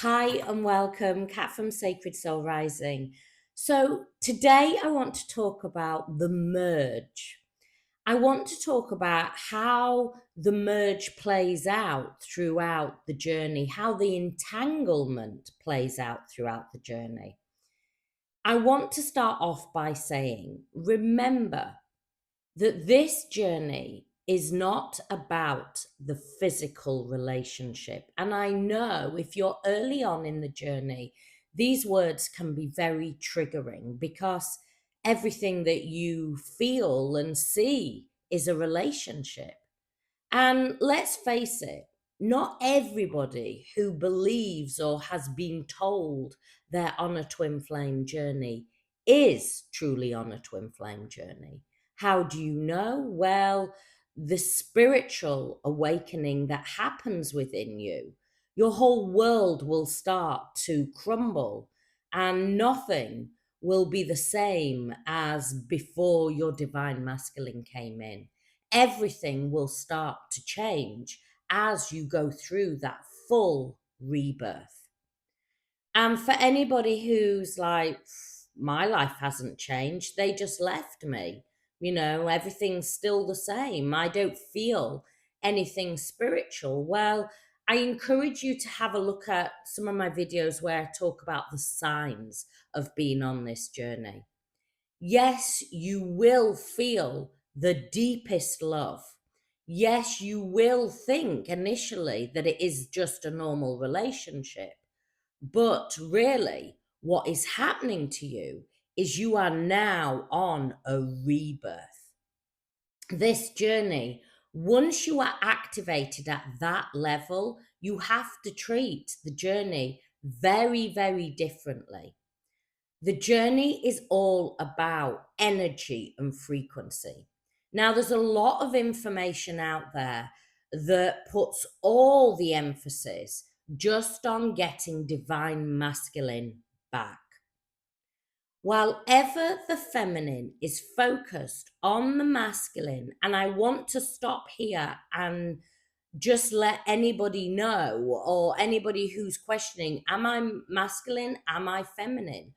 Hi and welcome, Kat from Sacred Soul Rising. So, today I want to talk about the merge. I want to talk about how the merge plays out throughout the journey, how the entanglement plays out throughout the journey. I want to start off by saying, remember that this journey is not about the physical relationship. And I know if you're early on in the journey, these words can be very triggering because everything that you feel and see is a relationship. And let's face it, not everybody who believes or has been told they're on a twin flame journey is truly on a twin flame journey. How do you know? Well, the spiritual awakening that happens within you, your whole world will start to crumble and nothing will be the same as before your divine masculine came in. Everything will start to change as you go through that full rebirth. And for anybody who's like, my life hasn't changed, they just left me. Everything's still the same. I don't feel anything spiritual. Well, I encourage you to have a look at some of my videos where I talk about the signs of being on this journey. Yes, you will feel the deepest love. Yes, you will think initially that it is just a normal relationship. But really, what is happening to you is you are now on a rebirth. This journey, once you are activated at that level, you have to treat the journey very, very differently. The journey is all about energy and frequency. Now, there's a lot of information out there that puts all the emphasis just on getting divine masculine back. While ever the feminine is focused on the masculine, and I want to stop here and just let anybody know, or anybody who's questioning, am I masculine? Am I feminine?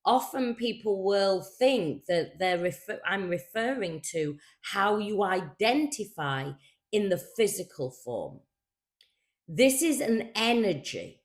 Often people will think that I'm referring to how you identify in the physical form. This is an energy.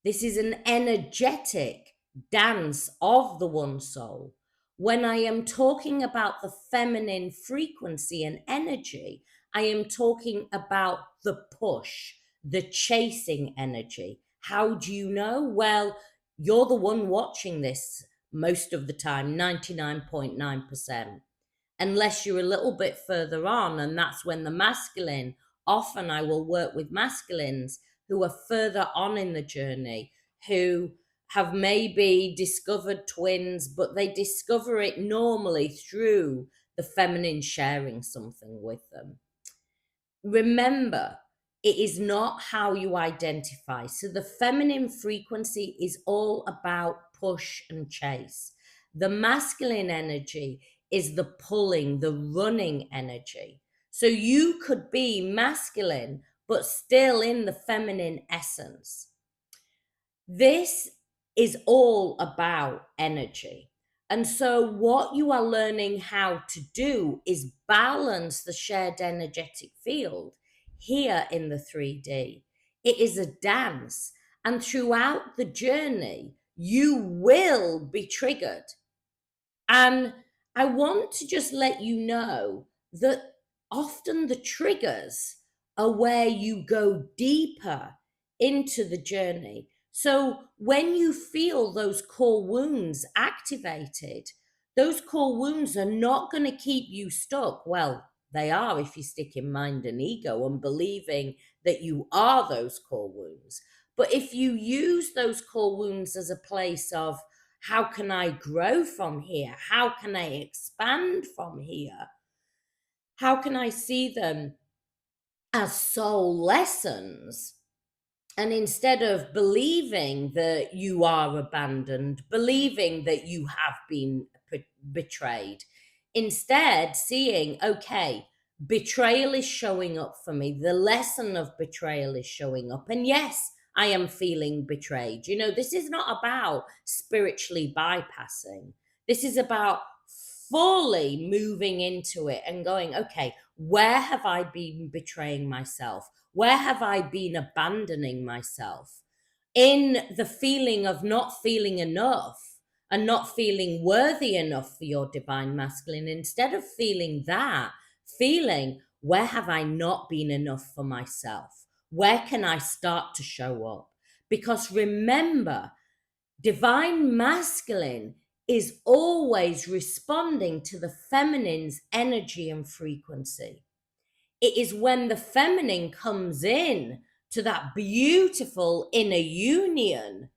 This is an energetic dance of the one soul. When I am talking about the feminine frequency and energy, I am talking about the push, the chasing energy. How do you know? Well, you're the one watching this most of the time, 99.9%. Unless you're a little bit further on, and that's when the masculine, often I will work with masculines who are further on in the journey, who have maybe discovered twins, but they discover it normally through the feminine sharing something with them. Remember, it is not how you identify. So the feminine frequency is all about push and chase. The masculine energy is the pulling, the running energy. So you could be masculine, but still in the feminine essence. This is all about energy. And so, what you are learning how to do is balance the shared energetic field here in the 3D. It is a dance. And throughout the journey, you will be triggered. And I want to just let you know that often the triggers are where you go deeper into the journey. So when you feel those core wounds activated, those core wounds are not going to keep you stuck. Well, they are if you stick in mind and ego and believing that you are those core wounds. But if you use those core wounds as a place of, how can I grow from here? How can I expand from here? How can I see them as soul lessons? And instead of believing that you are abandoned, believing that you have been betrayed, instead seeing, okay, betrayal is showing up for me. The lesson of betrayal is showing up. And yes, I am feeling betrayed. This is not about spiritually bypassing. This is about fully moving into it and going, okay, where have I been betraying myself? Where have I been abandoning myself? In the feeling of not feeling enough and not feeling worthy enough for your divine masculine, instead of feeling that, feeling, where have I not been enough for myself? Where can I start to show up? Because remember, divine masculine is always responding to the feminine's energy and frequency. It is when the feminine comes in to that beautiful inner union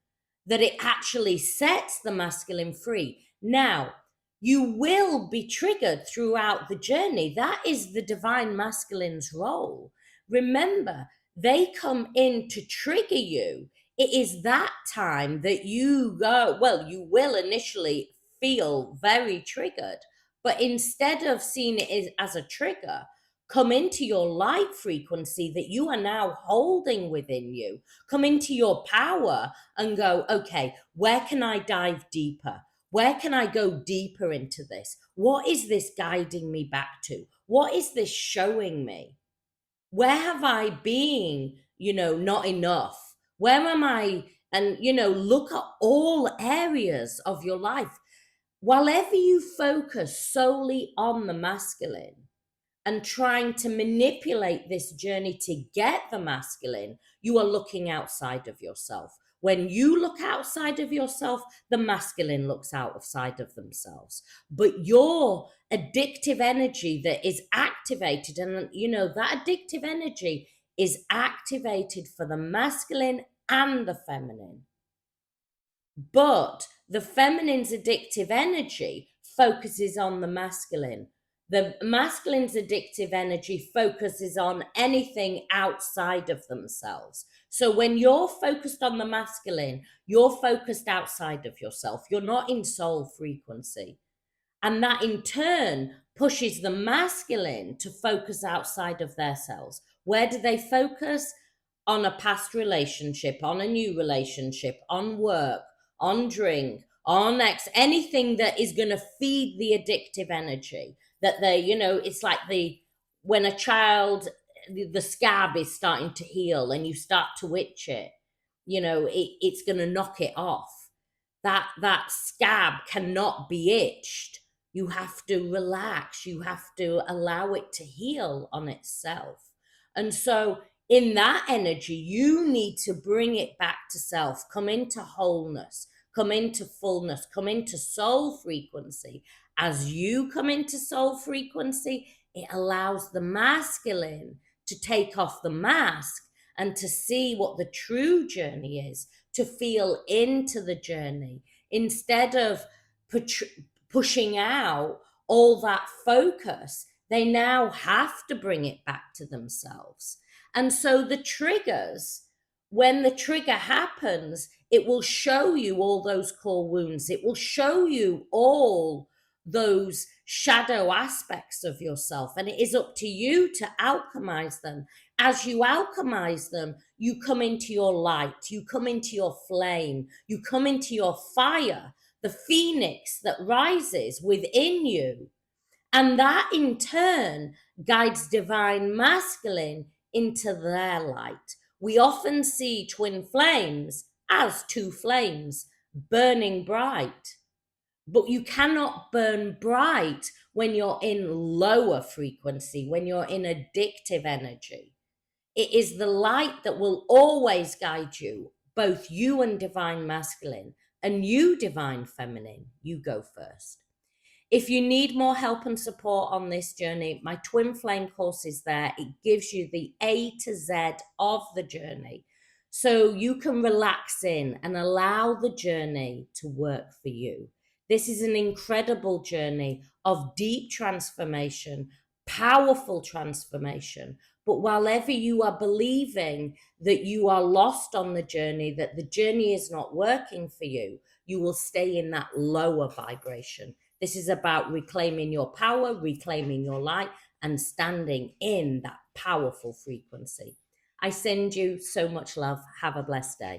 that it actually sets the masculine free. Now, you will be triggered throughout the journey. That is the divine masculine's role. Remember, they come in to trigger you. It is that time that you go, well, you will initially feel very triggered, but instead of seeing it as a trigger, come into your light frequency that you are now holding within you. Come into your power and go, okay, where can I dive deeper? Where can I go deeper into this? What is this guiding me back to? What is this showing me? Where have I been, not enough? Where am I? And, look at all areas of your life. Wherever you focus solely on the masculine, and trying to manipulate this journey to get the masculine, you are looking outside of yourself. When you look outside of yourself, the masculine looks outside of themselves. But your addictive energy that is activated, and that addictive energy is activated for the masculine and the feminine. But the feminine's addictive energy focuses on the masculine. The masculine's addictive energy focuses on anything outside of themselves. So when you're focused on the masculine, you're focused outside of yourself. You're not in soul frequency. And that in turn pushes the masculine to focus outside of their selves. Where do they focus? On a past relationship, on a new relationship, on work, on drink, on anything that is going to feed the addictive energy. That it's like when a child, the scab is starting to heal and you start to itch it, it's going to knock it off. That scab cannot be itched. You have to relax. You have to allow it to heal on itself. And so in that energy, you need to bring it back to self, come into wholeness, come into fullness, come into soul frequency. As you come into soul frequency, it allows the masculine to take off the mask and to see what the true journey is, to feel into the journey instead of pushing out all that focus. They now have to bring it back to themselves. And so the triggers, when the trigger happens, it will show you all those core wounds. It will show you all those shadow aspects of yourself. And it is up to you to alchemize them. As you alchemize them, you come into your light, you come into your flame, you come into your fire, the phoenix that rises within you. And that in turn guides divine masculine into their light. We often see twin flames as two flames burning bright. But you cannot burn bright when you're in lower frequency, when you're in addictive energy. It is the light that will always guide you, both you and divine masculine, and you, divine feminine. You go first. If you need more help and support on this journey, my Twin Flame course is there. It gives you the A to Z of the journey. So you can relax in and allow the journey to work for you. This is an incredible journey of deep transformation, powerful transformation. But wherever you are believing that you are lost on the journey, that the journey is not working for you, you will stay in that lower vibration. This is about reclaiming your power, reclaiming your light, and standing in that powerful frequency. I send you so much love. Have a blessed day.